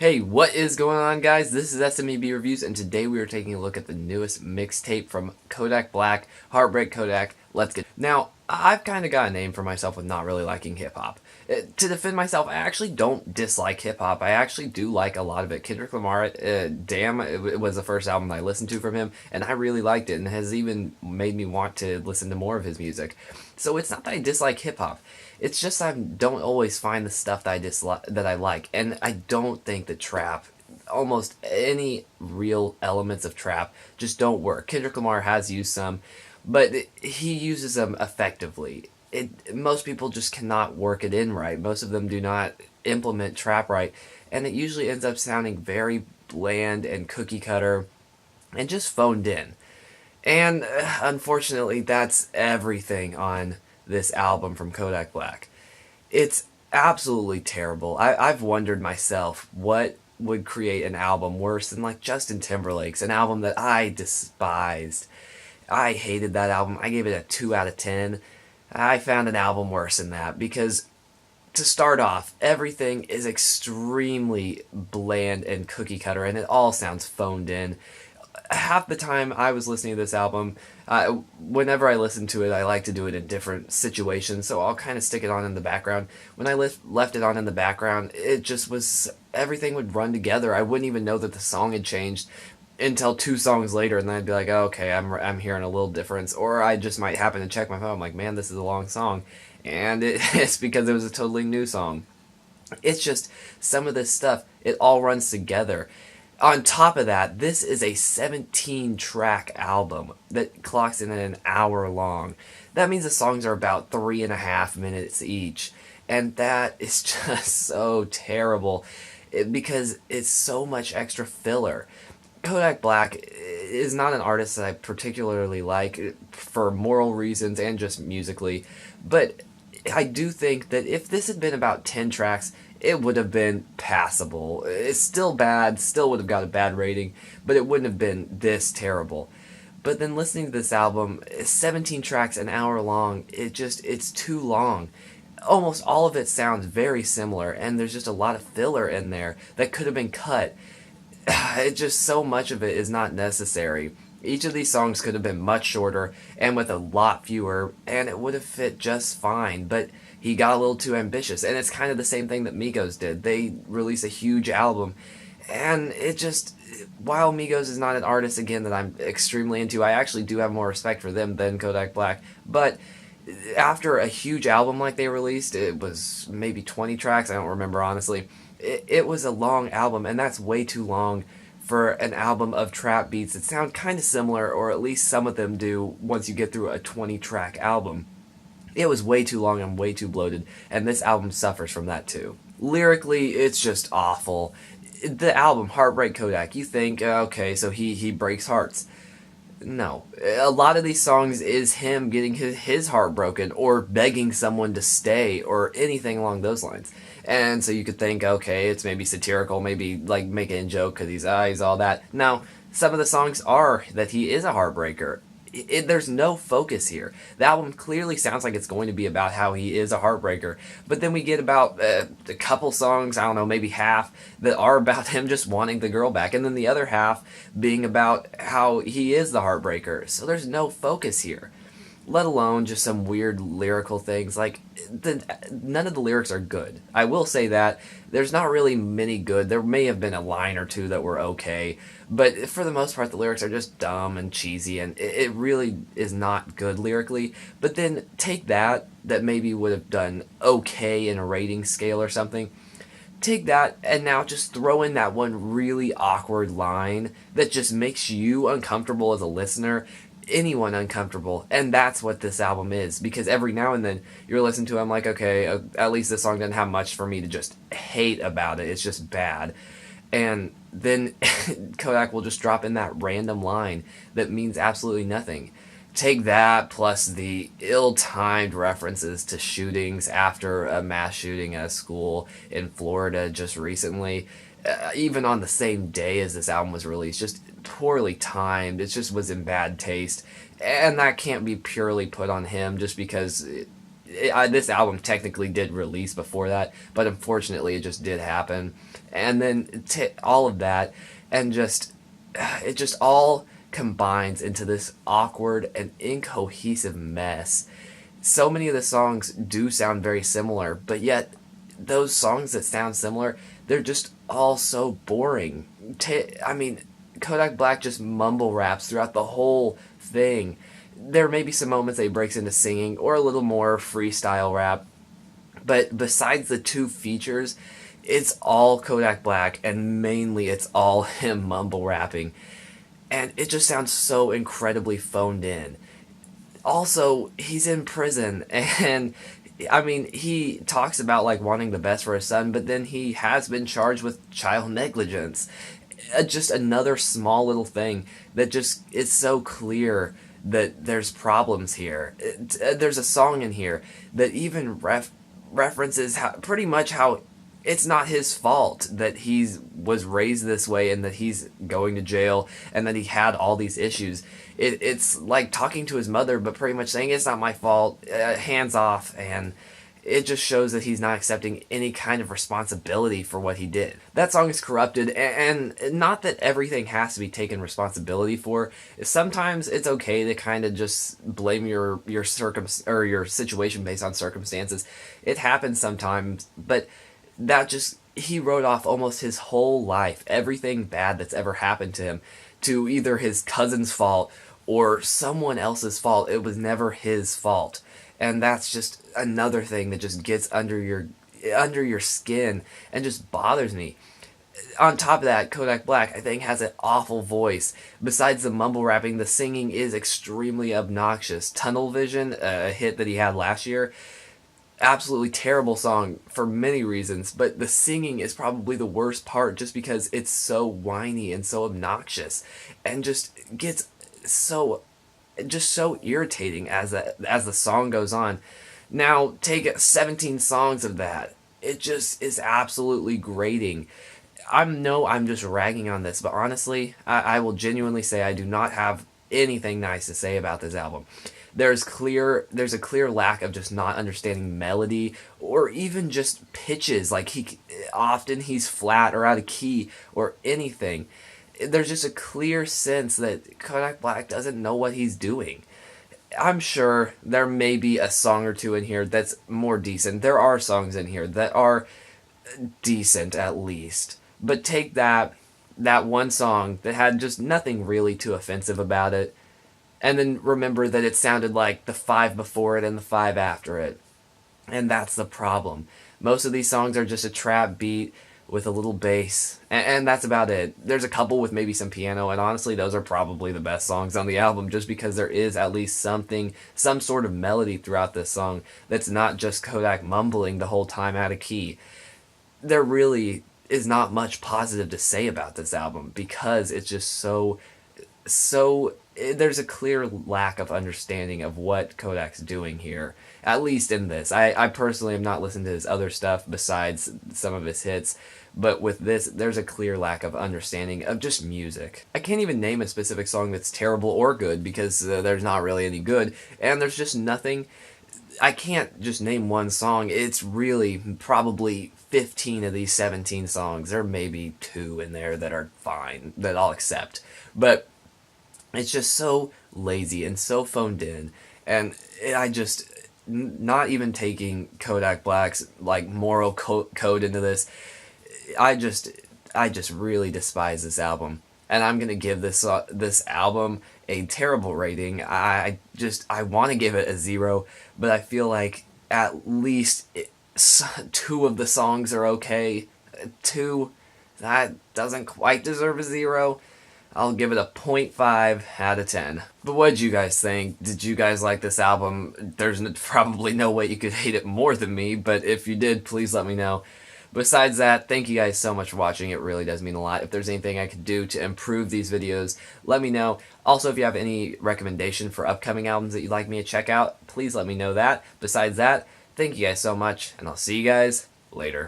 Hey, what is going on, guys? This is SMEB Reviews, and today we are taking a look at the newest mixtape from Kodak Black, Heartbreak Kodak. Let's get. Now, I've kind of got a name for myself with not really liking hip hop. To defend myself, I actually don't dislike hip hop. I actually do like a lot of it. Kendrick Lamar, damn, it was the first album I listened to from him, and I really liked it, and has even made me want to listen to more of his music. So it's not that I dislike hip hop. It's just I don't always find the stuff that I like, and I don't think that trap, almost any real elements of trap, just don't work. Kendrick Lamar has used some, but he uses them effectively. Most people just cannot work it in right. Most of them do not implement trap right, and it usually ends up sounding very bland and cookie cutter, and just phoned in. And unfortunately, that's everything on this album from Kodak Black. It's absolutely terrible. I've wondered myself what would create an album worse than like Justin Timberlake's, an album that I despised. I hated that album. I gave it a 2 out of 10. I found an album worse than that because to start off, everything is extremely bland and cookie cutter, and it all sounds phoned in. Half the time I was listening to this album, whenever I listen to it, I like to do it in different situations, so I'll kind of stick it on in the background. When I left it on in the background, it just was, everything would run together. I wouldn't even know that the song had changed until 2 songs later, and then I'd be like, oh, okay, I'm hearing a little difference, or I just might happen to check my phone, I'm like, man, this is a long song, and it's because it was a totally new song. It's just, some of this stuff, it all runs together. On top of that, this is a 17-track album that clocks in at an hour long. That means the songs are about 3.5 minutes each. And that is just so terrible because it's so much extra filler. Kodak Black is not an artist that I particularly like for moral reasons and just musically, but I do think that if this had been about 10 tracks, it would have been passable. It's still bad, still would have got a bad rating, but it wouldn't have been this terrible. But then listening to this album, 17 tracks, an hour long, it's too long. Almost all of it sounds very similar, and there's just a lot of filler in there that could have been cut. It just, so much of it is not necessary. Each of these songs could have been much shorter and with a lot fewer, and it would have fit just fine, but he got a little too ambitious, and it's kind of the same thing that Migos did. They released a huge album, and it just, while Migos is not an artist, again, that I'm extremely into, I actually do have more respect for them than Kodak Black, but after a huge album like they released, it was maybe 20 tracks, I don't remember honestly, it was a long album, and that's way too long for an album of trap beats that sound kind of similar, or at least some of them do once you get through a 20-track album. It was way too long and way too bloated, and this album suffers from that too. Lyrically, it's just awful. The album, Heartbreak Kodak, you think, okay, so he breaks hearts. No. A lot of these songs is him getting his heart broken, or begging someone to stay, or anything along those lines. And so you could think, okay, it's maybe satirical, maybe like making a joke because he's all that. No, some of the songs are that he is a heartbreaker. There's no focus here. The album clearly sounds like it's going to be about how he is a heartbreaker, but then we get about a couple songs, I don't know, maybe half, that are about him just wanting the girl back, and then the other half being about how he is the heartbreaker. So there's no focus here, let alone just some weird lyrical things. Like, none of the lyrics are good. I will say that. There's not really many good. There may have been a line or two that were okay, but for the most part, the lyrics are just dumb and cheesy, and it really is not good lyrically. But then take that maybe would have done okay in a rating scale or something. Take that, and now just throw in that one really awkward line that just makes you uncomfortable as a listener, anyone uncomfortable, and that's what this album is, because every now and then you're listening to it, I'm like, okay, at least this song doesn't have much for me to just hate about it, it's just bad. And then Kodak will just drop in that random line that means absolutely nothing. Take that, plus the ill-timed references to shootings after a mass shooting at a school in Florida just recently, even on the same day as this album was released, just poorly timed. It just was in bad taste, and that can't be purely put on him just because this album technically did release before that, but unfortunately it just did happen. And then all of that, and just it just all combines into this awkward and incohesive mess. So many of the songs do sound very similar, but yet those songs that sound similar, they're just all so boring. I mean, Kodak Black just mumble raps throughout the whole thing. There may be some moments that he breaks into singing or a little more freestyle rap, but besides the two features, it's all Kodak Black, and mainly it's all him mumble rapping. And it just sounds so incredibly phoned in. Also, he's in prison, and I mean, he talks about like wanting the best for his son, but then he has been charged with child negligence. Just another small little thing that just is so clear that there's problems here. There's a song in here that even references pretty much how it's not his fault that he was raised this way and that he's going to jail and that he had all these issues. It's like talking to his mother, but pretty much saying it's not my fault, hands off, and it just shows that he's not accepting any kind of responsibility for what he did. That song is corrupted, and not that everything has to be taken responsibility for. Sometimes it's okay to kind of just blame your your situation based on circumstances. It happens sometimes, but that just, he wrote off almost his whole life, everything bad that's ever happened to him, to either his cousin's fault or someone else's fault. It was never his fault. And that's just another thing that just gets under your skin and just bothers me. On top of that, Kodak Black, I think, has an awful voice. Besides the mumble rapping, the singing is extremely obnoxious. Tunnel Vision, a hit that he had last year, absolutely terrible song for many reasons, but the singing is probably the worst part just because it's so whiny and so obnoxious and just gets so irritating as the song goes on. Now take 17 songs of that. It just is absolutely grating. I'm just ragging on this, but honestly, I will genuinely say I do not have anything nice to say about this album. There's a clear lack of just not understanding melody or even just pitches. Like he's flat or out of key or anything. There's just a clear sense that Kodak Black doesn't know what he's doing. I'm sure there may be a song or two in here that's more decent. There are songs in here that are decent at least. But take that one song that had just nothing really too offensive about it, and then remember that it sounded like the 5 before it and the 5 after it. And that's the problem. Most of these songs are just a trap beat with a little bass, and that's about it. There's a couple with maybe some piano, and honestly, those are probably the best songs on the album, just because there is at least some sort of melody throughout this song that's not just Kodak mumbling the whole time out of key. There really is not much positive to say about this album, because it's just so there's a clear lack of understanding of what Kodak's doing here, at least in this. I personally have not listened to his other stuff besides some of his hits, but with this, there's a clear lack of understanding of just music. I can't even name a specific song that's terrible or good, because there's not really any good, and there's just nothing. I can't just name one song. It's really probably 15 of these 17 songs. There may be 2 in there that are fine, that I'll accept, but it's just so lazy and so phoned in, and not even taking Kodak Black's like moral code into this, I just really despise this album, and I'm gonna give this album a terrible rating. I want to give it a 0, but I feel like at least 2 of the songs are okay. 2, that doesn't quite deserve a 0. I'll give it a 0.5 out of 10. But what did you guys think? Did you guys like this album? There's probably no way you could hate it more than me, but if you did, please let me know. Besides that, thank you guys so much for watching. It really does mean a lot. If there's anything I could do to improve these videos, let me know. Also, if you have any recommendation for upcoming albums that you'd like me to check out, please let me know that. Besides that, thank you guys so much, and I'll see you guys later.